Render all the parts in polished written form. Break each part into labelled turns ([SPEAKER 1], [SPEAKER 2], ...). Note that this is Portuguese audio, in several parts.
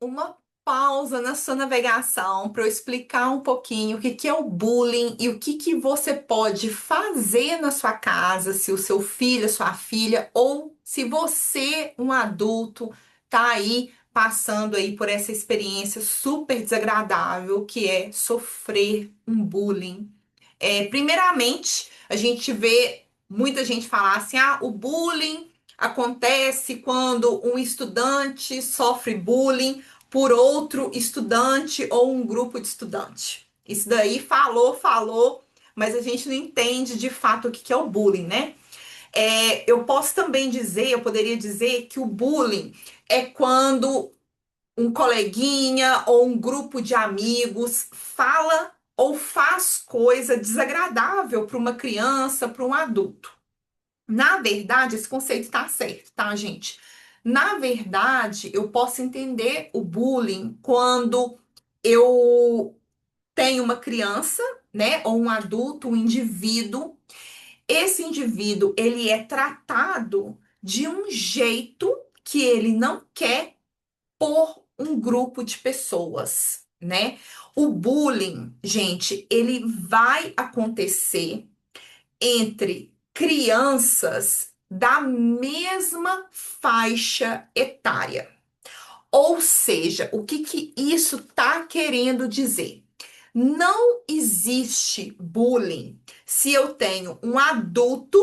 [SPEAKER 1] uma pausa na sua navegação para eu explicar um pouquinho o que que é o bullying e o que que você pode fazer na sua casa, se o seu filho, a sua filha, ou se você, um adulto, tá aí passando aí por essa experiência super desagradável que é sofrer um bullying. Primeiramente, a gente vê muita gente falar assim: ah, o bullying acontece quando um estudante sofre bullying por outro estudante ou um grupo de estudante. Isso daí falou, mas a gente não entende de fato o que que é o bullying, né? Eu posso também dizer, eu poderia dizer que o bullying é quando um coleguinha ou um grupo de amigos fala ou faz coisa desagradável para uma criança, para um adulto. Na verdade, esse conceito está certo, tá, gente? Na verdade, eu posso entender o bullying quando eu tenho uma criança, né, ou um adulto, um indivíduo. Esse indivíduo, ele é tratado de um jeito que ele não quer por um grupo de pessoas, né? O bullying, gente, ele vai acontecer entre crianças da mesma faixa etária. Ou seja, o que que isso está querendo dizer? Não existe bullying se eu tenho um adulto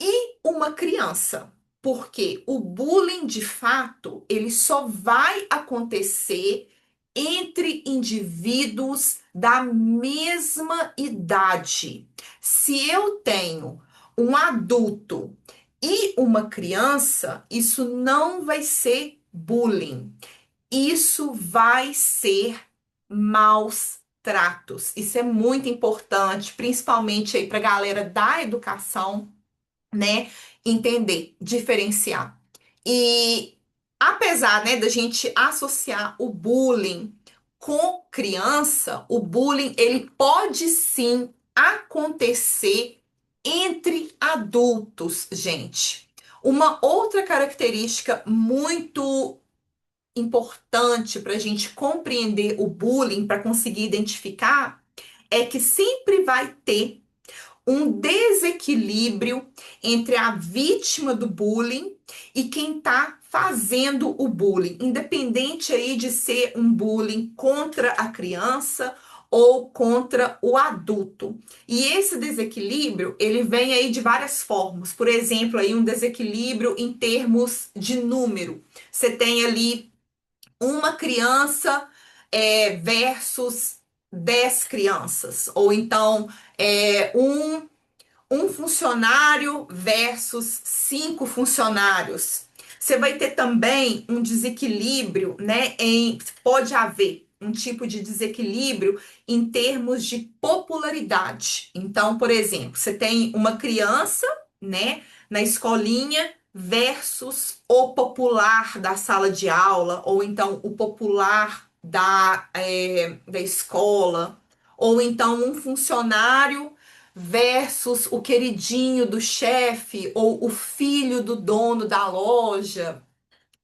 [SPEAKER 1] e uma criança. Porque o bullying, de fato, ele só vai acontecer entre indivíduos da mesma idade. Se eu tenho um adulto e uma criança, isso não vai ser bullying. Isso vai ser maus tratos. Isso é muito importante, principalmente aí para a galera da educação, né? Entender, diferenciar. E apesar, né, da gente associar o bullying com criança, o bullying ele pode sim acontecer entre adultos, gente. Uma outra característica muito importante para a gente compreender o bullying, para conseguir identificar, é que sempre vai ter um desequilíbrio entre a vítima do bullying e quem está fazendo o bullying, independente aí de ser um bullying contra a criança ou contra o adulto. E esse desequilíbrio, ele vem aí de várias formas. Por exemplo, aí um desequilíbrio em termos de número. Você tem ali uma criança versus 10 crianças, ou então um funcionário versus 5 funcionários. Você vai ter também um desequilíbrio, né? Pode haver um tipo de desequilíbrio em termos de popularidade. Então, por exemplo, você tem uma criança, né, na escolinha versus o popular da sala de aula, ou então o popular da escola, ou então um funcionário versus o queridinho do chefe ou o filho do dono da loja,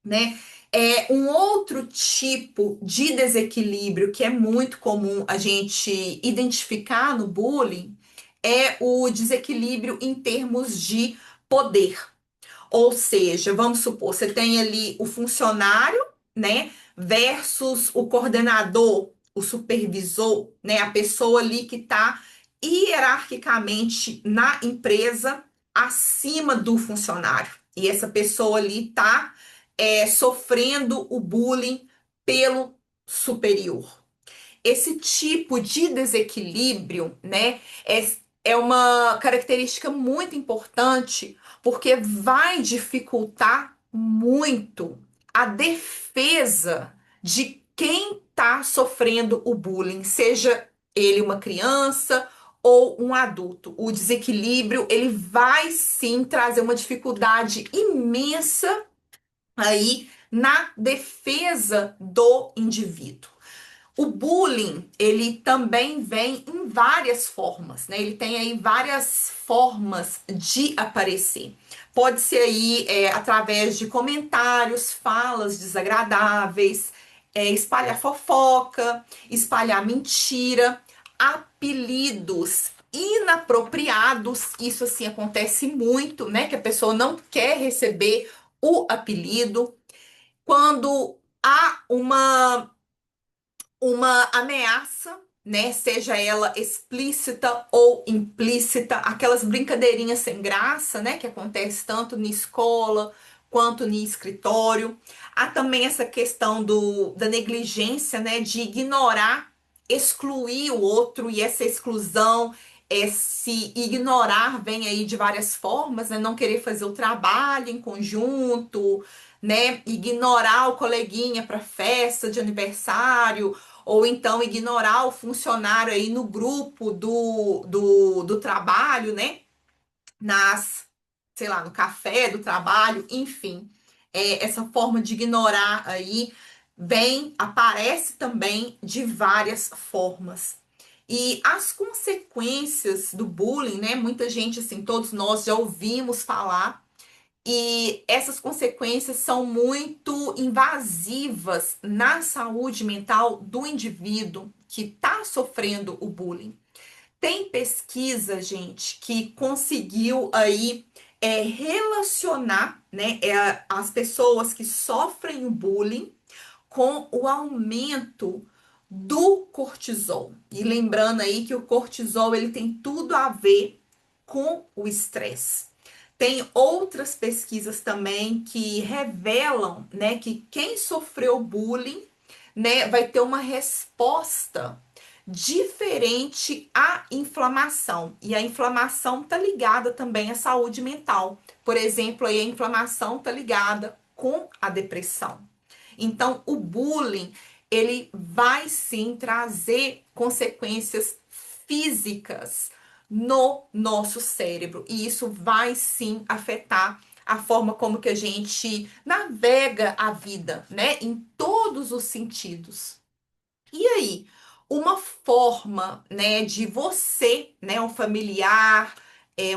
[SPEAKER 1] né? É um outro tipo de desequilíbrio que é muito comum a gente identificar no bullying é o desequilíbrio em termos de poder. Ou seja, vamos supor, você tem ali o funcionário, né, versus o coordenador, o supervisor, né, a pessoa ali que está hierarquicamente na empresa acima do funcionário. E essa pessoa ali está sofrendo o bullying pelo superior. Esse tipo de desequilíbrio, né, é uma característica muito importante porque vai dificultar muito a defesa de quem está sofrendo o bullying, seja ele uma criança ou um adulto. O desequilíbrio, ele vai sim trazer uma dificuldade imensa aí na defesa do indivíduo. O bullying, ele também vem em várias formas, né? Ele tem aí várias formas de aparecer. Pode ser aí através de comentários, falas desagradáveis, espalhar fofoca, espalhar mentira, apelidos inapropriados. Isso assim acontece muito, né? Que a pessoa não quer receber o apelido. Quando há uma ameaça, né? Seja ela explícita ou implícita, aquelas brincadeirinhas sem graça, né? Que acontece tanto na escola quanto no escritório. Há também essa questão da negligência, né? De ignorar, excluir o outro, e essa exclusão, esse ignorar vem aí de várias formas, né? Não querer fazer o trabalho em conjunto, né? Ignorar o coleguinha para festa de aniversário, ou então ignorar o funcionário aí no grupo do trabalho, né? Nas, sei lá, no café do trabalho, enfim. Essa forma de ignorar aí aparece também de várias formas. E as consequências do bullying, né? Muita gente, assim, todos nós já ouvimos falar, e essas consequências são muito invasivas na saúde mental do indivíduo que está sofrendo o bullying. Tem pesquisa, gente, que conseguiu aí relacionar, né, as pessoas que sofrem o bullying com o aumento do cortisol. E lembrando aí que o cortisol ele tem tudo a ver com o estresse. Tem outras pesquisas também que revelam, né, que quem sofreu bullying, né, vai ter uma resposta diferente à inflamação. E a inflamação tá ligada também à saúde mental. Por exemplo, aí a inflamação tá ligada com a depressão. Então, o bullying, ele vai sim trazer consequências físicas no nosso cérebro, e isso vai sim afetar a forma como que a gente navega a vida, né, em todos os sentidos. E aí, uma forma, né, de você, né, um familiar,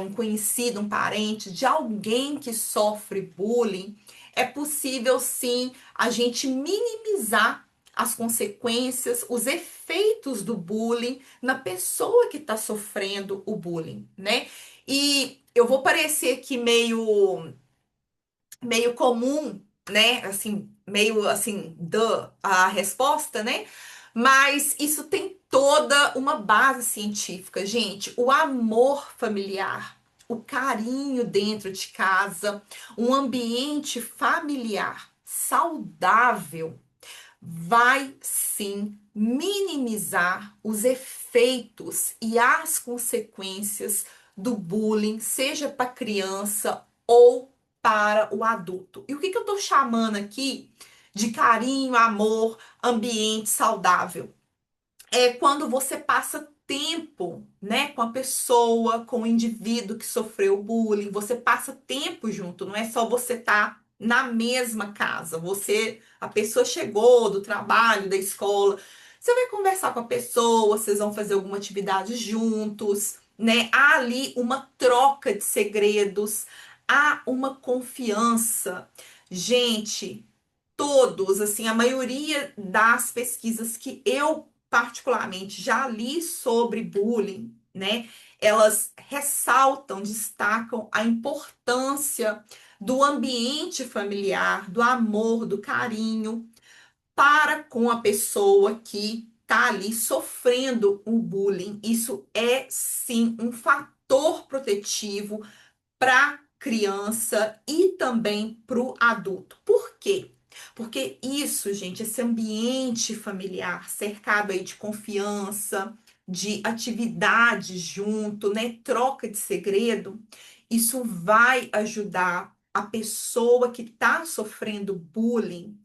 [SPEAKER 1] um conhecido, um parente, de alguém que sofre bullying, é possível sim a gente minimizar as consequências, os efeitos do bullying na pessoa que está sofrendo o bullying, né? E eu vou parecer aqui meio comum, né? Assim, meio assim, a resposta, né? Mas isso tem toda uma base científica, gente. O amor familiar, o carinho dentro de casa, um ambiente familiar saudável vai sim minimizar os efeitos e as consequências do bullying, seja para criança ou para o adulto. E o que que eu estou chamando aqui de carinho, amor, ambiente saudável? É quando você passa tempo, né, com a pessoa, com o indivíduo que sofreu bullying, você passa tempo junto, não é só você estar na mesma casa. A pessoa chegou do trabalho, da escola, você vai conversar com a pessoa, vocês vão fazer alguma atividade juntos, né? Há ali uma troca de segredos, há uma confiança. Gente, todos, assim, a maioria das pesquisas que eu particularmente já li sobre bullying, né, elas ressaltam, destacam a importância do ambiente familiar, do amor, do carinho para com a pessoa que está ali sofrendo o bullying. Isso é sim um fator protetivo para criança e também para o adulto. Por quê? Porque isso, gente, esse ambiente familiar cercado aí de confiança, de atividades junto, né, troca de segredo, isso vai ajudar a pessoa que está sofrendo bullying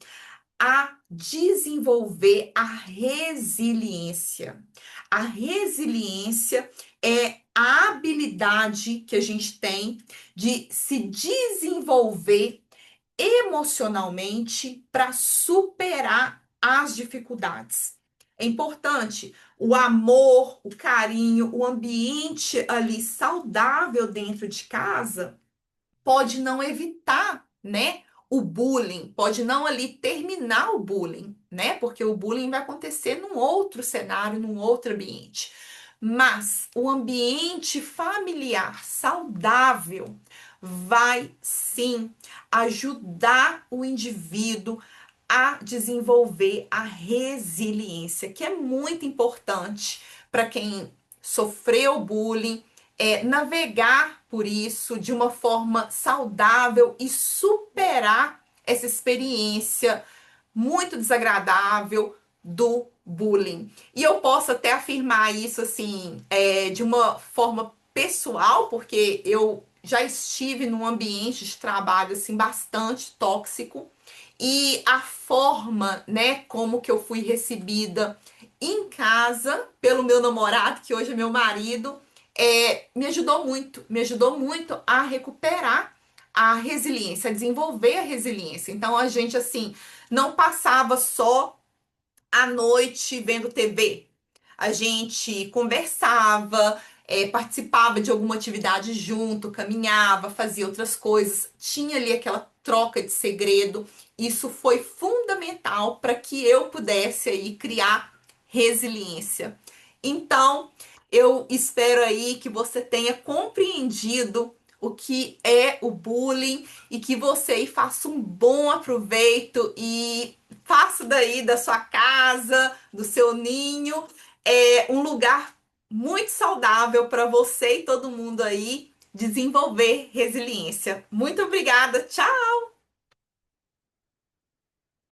[SPEAKER 1] a desenvolver a resiliência. A resiliência é a habilidade que a gente tem de se desenvolver emocionalmente para superar as dificuldades. É importante o amor, o carinho, o ambiente ali saudável dentro de casa pode não evitar, né, o bullying, pode não ali terminar o bullying, né? Porque o bullying vai acontecer num outro cenário, num outro ambiente. Mas o ambiente familiar saudável vai sim ajudar o indivíduo a desenvolver a resiliência, que é muito importante para quem sofreu bullying, navegar por isso de uma forma saudável e superar essa experiência muito desagradável do bullying. E eu posso até afirmar isso assim, de uma forma pessoal, porque eu já estive num ambiente de trabalho assim bastante tóxico e a forma, né, como que eu fui recebida em casa pelo meu namorado, que hoje é meu marido, me ajudou muito a recuperar a resiliência, a desenvolver a resiliência. Então a gente assim não passava só a noite vendo TV. A gente conversava, participava de alguma atividade junto, caminhava, fazia outras coisas, tinha ali aquela troca de segredo. Isso foi fundamental para que eu pudesse aí criar resiliência. Então, eu espero aí que você tenha compreendido o que é o bullying e que você aí faça um bom aproveito e faça daí da sua casa, do seu ninho, um lugar muito saudável para você e todo mundo aí desenvolver resiliência. Muito obrigada, tchau!